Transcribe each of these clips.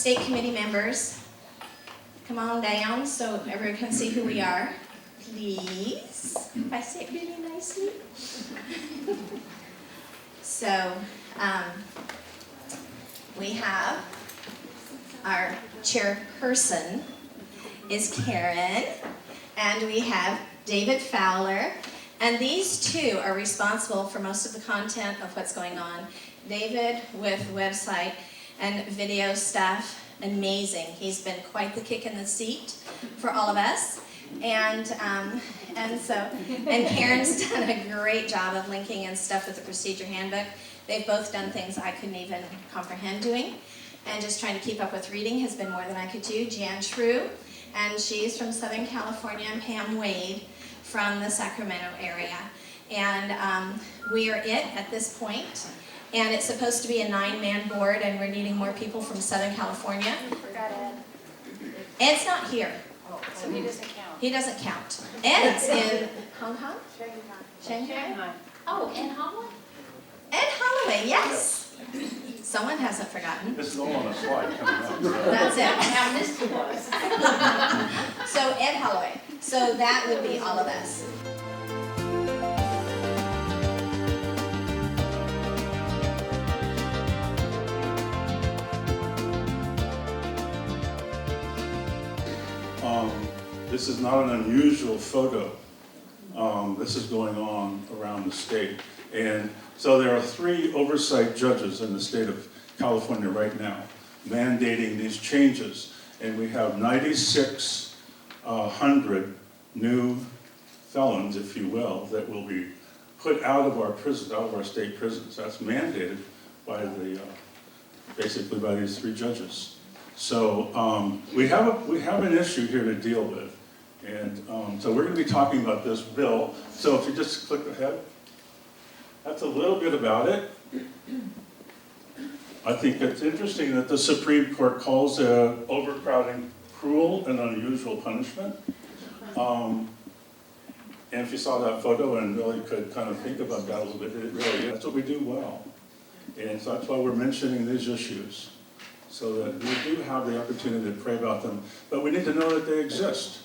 state committee members, come on down so everyone can see who we are, please. If I say it really nicely. So, we have our chairperson is Karen, and we have David Fowler, and these two are responsible for most of the content of what's going on. David with website and video stuff, amazing. He's been quite the kick in the seat for all of us. And Karen's done a great job of linking in stuff with the procedure handbook. They've both done things I couldn't even comprehend doing. And just trying to keep up with reading has been more than I could do. Jan True, and she's from Southern California, and Pam Wade from the Sacramento area. And we are it at this point. And it's supposed to be a 9-man board, and we're needing more people from Southern California. We forgot Ed. Ed's not here. So he doesn't count. He doesn't count. Ed's in Hong Kong? Shanghai. Shanghai? Oh, Ed Holloway? Ed Holloway, yes. Someone hasn't forgotten. This is all on a slide coming up. That's it. How missed he was. So Ed Holloway. So that would be all of us. This is not an unusual photo. This is going on around the state. And so there are 3 oversight judges in the state of California right now mandating these changes. And we have 9,600 new felons, if you will, that will be put out of our prisons, out of our state prisons. That's mandated by the, basically by these 3 judges. So we have an issue here to deal with. And so we're going to be talking about this bill. So if you just click ahead, that's a little bit about it. I think it's interesting that the Supreme Court calls overcrowding cruel and unusual punishment. And if you saw that photo and really could kind of think about that a little bit, it really is. That's what we do well. And so that's why we're mentioning these issues, so that we do have the opportunity to pray about them, but we need to know that they exist.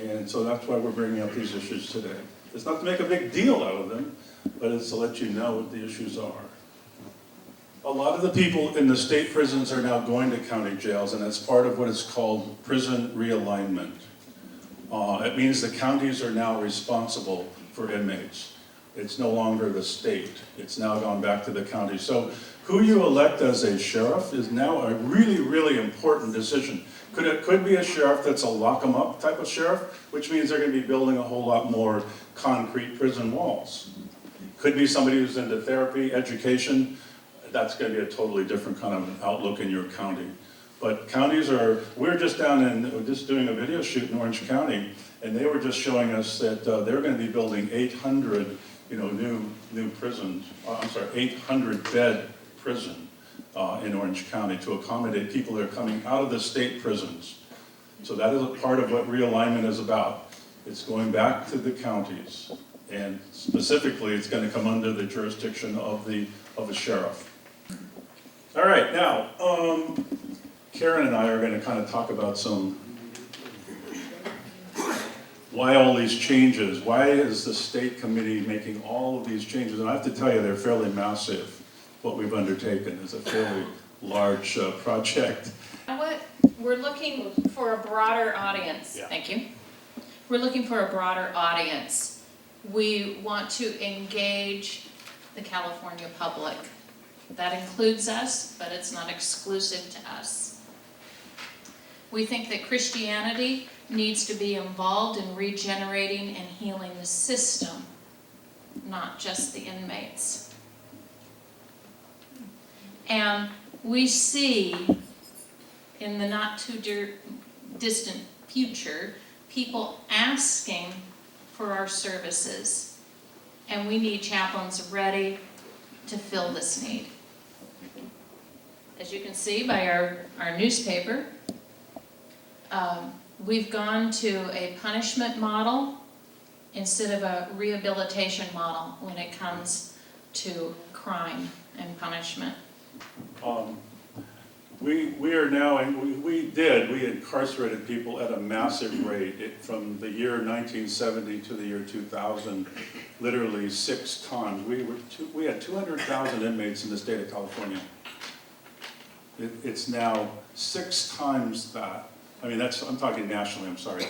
And so that's why we're bringing up these issues today. It's not to make a big deal out of them, but it's to let you know what the issues are. A lot of the people in the state prisons are now going to county jails, and it's part of what is called prison realignment. It means the counties are now responsible for inmates. It's no longer the state. It's now gone back to the county. So who you elect as a sheriff is now a really, really important decision. It could be a sheriff that's a lock-em-up type of sheriff, which means they're going to be building a whole lot more concrete prison walls. Could be somebody who's into therapy, education. That's going to be a totally different kind of outlook in your county. But counties are, we're just doing a video shoot in Orange County, and they were just showing us that they're going to be building 800, new prisons. 800-bed prison in Orange County to accommodate people that are coming out of the state prisons. So that is a part of what realignment is about. It's going back to the counties, and specifically, it's going to come under the jurisdiction of the sheriff. All right, now. Karen and I are going to kind of talk about why all these changes, why is the state committee making all of these changes? And I have to tell you, they're fairly massive. What we've undertaken is a fairly large project. We're looking for a broader audience. Yeah. Thank you. We're looking for a broader audience. We want to engage the California public. That includes us, but it's not exclusive to us. We think that Christianity needs to be involved in regenerating and healing the system, not just the inmates. And we see in the not too distant future people asking for our services, and we need chaplains ready to fill this need. As you can see by our newspaper, we've gone to a punishment model instead of a rehabilitation model when it comes to crime and punishment. We are now, and we incarcerated people at a massive rate. From the year 1970 to the year 2000, literally 6 times. We had 200,000 inmates in the state of California. It's now 6 times that. I mean, I'm talking nationally, I'm sorry.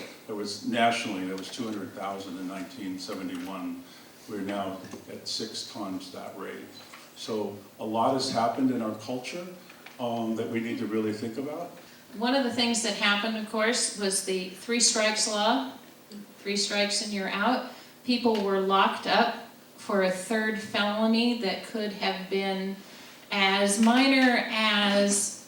Nationally, there was 200,000 in 1971. We're now at 6 times that rate. So a lot has happened in our culture that we need to really think about. One of the things that happened, of course, was the 3 strikes law. 3 strikes and you're out. People were locked up for a 3rd felony that could have been as minor as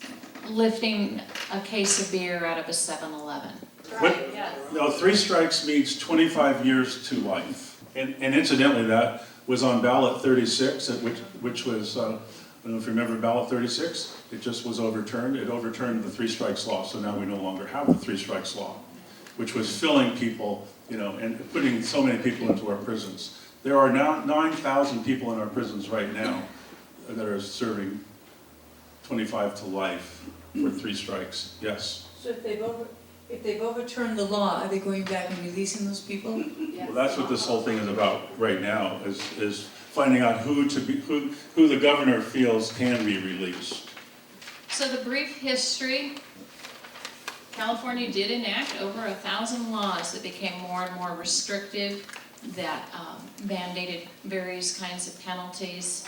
lifting a case of beer out of a 7-Eleven. What? No, 3 strikes means 25 years to life. And incidentally, that was on ballot 36, which was, I don't know if you remember ballot 36, it just was overturned. It overturned the 3 strikes law, so now we no longer have the 3 strikes law, which was filling people, and putting so many people into our prisons. There are now 9,000 people in our prisons right now that are serving 25 to life for 3 strikes, yes. So if they've overturned the law, are they going back and releasing those people? Well, that's what this whole thing is about right now, is finding out who the governor feels can be released. So the brief history, California did enact over 1,000 laws that became more and more restrictive, that mandated various kinds of penalties,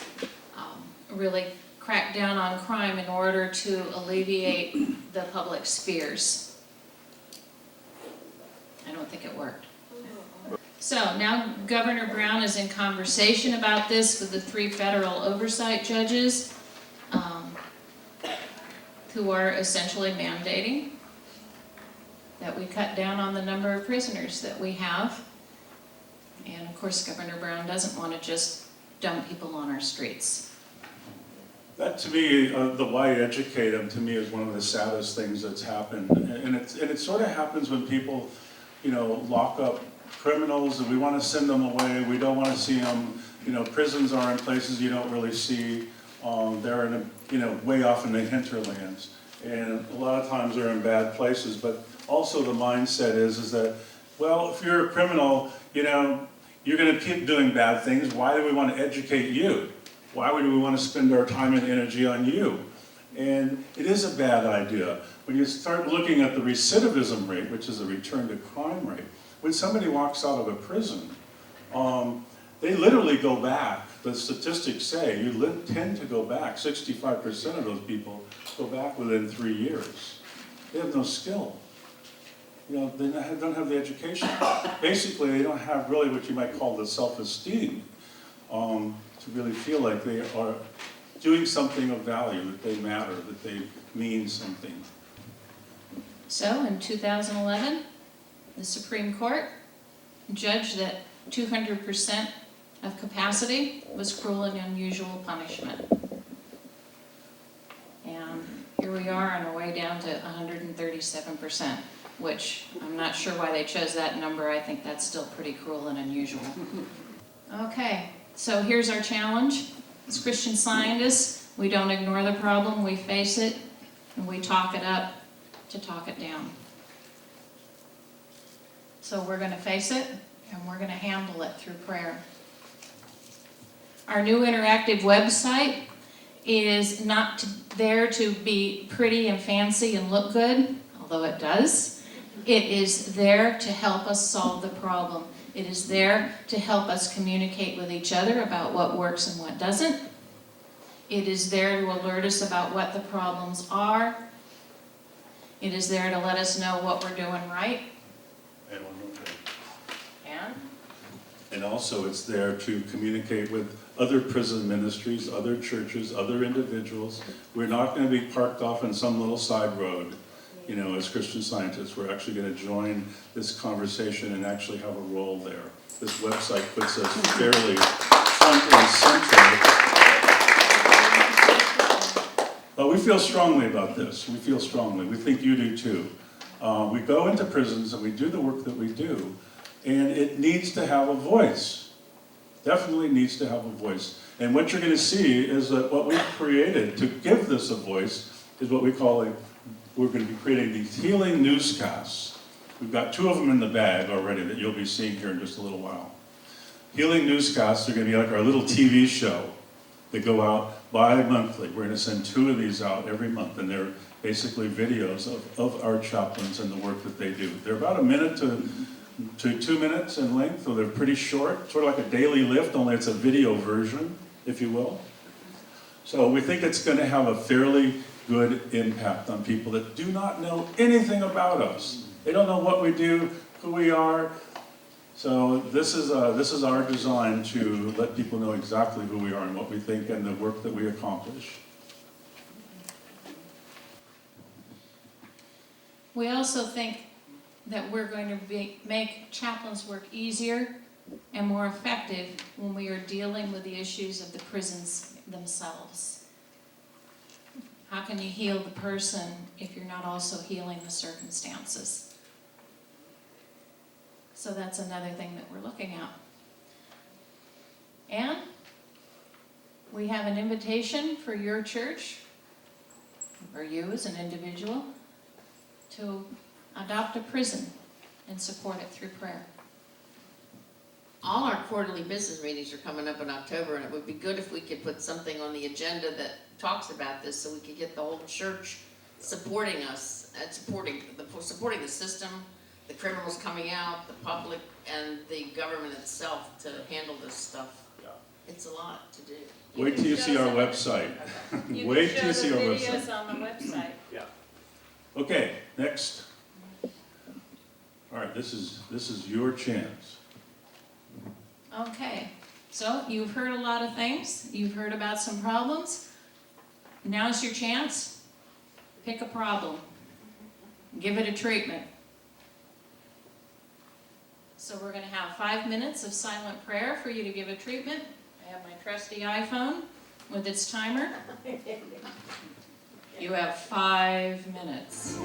really cracked down on crime in order to alleviate the public's fears. I don't think it worked. So now Governor Brown is in conversation about this with the 3 federal oversight judges who are essentially mandating that we cut down on the number of prisoners that we have. And of course, Governor Brown doesn't want to just dump people on our streets. That, to me, the why educate them, to me, is one of the saddest things that's happened. And it sort of happens when people, lock up criminals and we want to send them away. We don't want to see them. Prisons are in places you don't really see. They're way off in the hinterlands. And a lot of times they're in bad places. But also the mindset is that, well, if you're a criminal, you're going to keep doing bad things. Why do we want to educate you? Why would we want to spend our time and energy on you? And it is a bad idea. When you start looking at the recidivism rate, which is a return to crime rate, when somebody walks out of a prison, they literally go back. The statistics say you tend to go back. 65% of those people go back within 3 years. They have no skill. They don't have the education. Basically, they don't have really what you might call the self-esteem to really feel like they are doing something of value, that they matter, that they mean something. So in 2011, the Supreme Court judged that 200% of capacity was cruel and unusual punishment. And here we are on our way down to 137%, which I'm not sure why they chose that number. I think that's still pretty cruel and unusual. Okay, so here's our challenge. As Christian Scientists, we don't ignore the problem, we face it, and we talk it up to talk it down. So we're going to face it, and we're going to handle it through prayer. Our new interactive website is not there to be pretty and fancy and look good, although it does. It is there to help us solve the problem. It is there to help us communicate with each other about what works and what doesn't. It is there to alert us about what the problems are. It is there to let us know what we're doing right. And also it's there to communicate with other prison ministries, other churches, other individuals. We're not going to be parked off in some little side road, as Christian Scientists. We're actually going to join this conversation and actually have a role there. This website puts us fairly front and center. But we feel strongly about this. We feel strongly. We think you do too. We go into prisons and we do the work that we do. And it needs to have a voice. Definitely needs to have a voice. And what you're going to see is that what we've created to give this a voice is what we call we're going to be creating these healing newscasts. We've got 2 of them in the bag already that you'll be seeing here in just a little while. Healing newscasts are going to be like our little TV show that go out bi-monthly. We're going to send 2 of these out every month, and they're basically videos of our chaplains and the work that they do. They're about a minute to 2 minutes in length, so they're pretty short, sort of like a daily lift, only it's a video version, if you will. So we think it's going to have a fairly good impact on people that do not know anything about us. They don't know what we do, who we are. So this is our design to let people know exactly who we are and what we think and the work that we accomplish. We also think that we're going to make chaplains' work easier and more effective when we are dealing with the issues of the prisons themselves. How can you heal the person if you're not also healing the circumstances? So that's another thing that we're looking at. And we have an invitation for your church, or you as an individual, to adopt a prison and support it through prayer. All our quarterly business meetings are coming up in October, and it would be good if we could put something on the agenda that talks about this, so we could get the whole church supporting us, and supporting the system, the criminals coming out, the public, and the government itself to handle this stuff. Yeah. It's a lot to do. Wait till you see our website. Wait till you see our website. You can show the videos on the website. Yeah. Okay, next. All right, this is your chance. Okay, so you've heard a lot of things. You've heard about some problems. Now's your chance. Pick a problem. Give it a treatment. So we're going to have 5 minutes of silent prayer for you to give a treatment. I have my trusty iPhone with its timer. You have 5 minutes.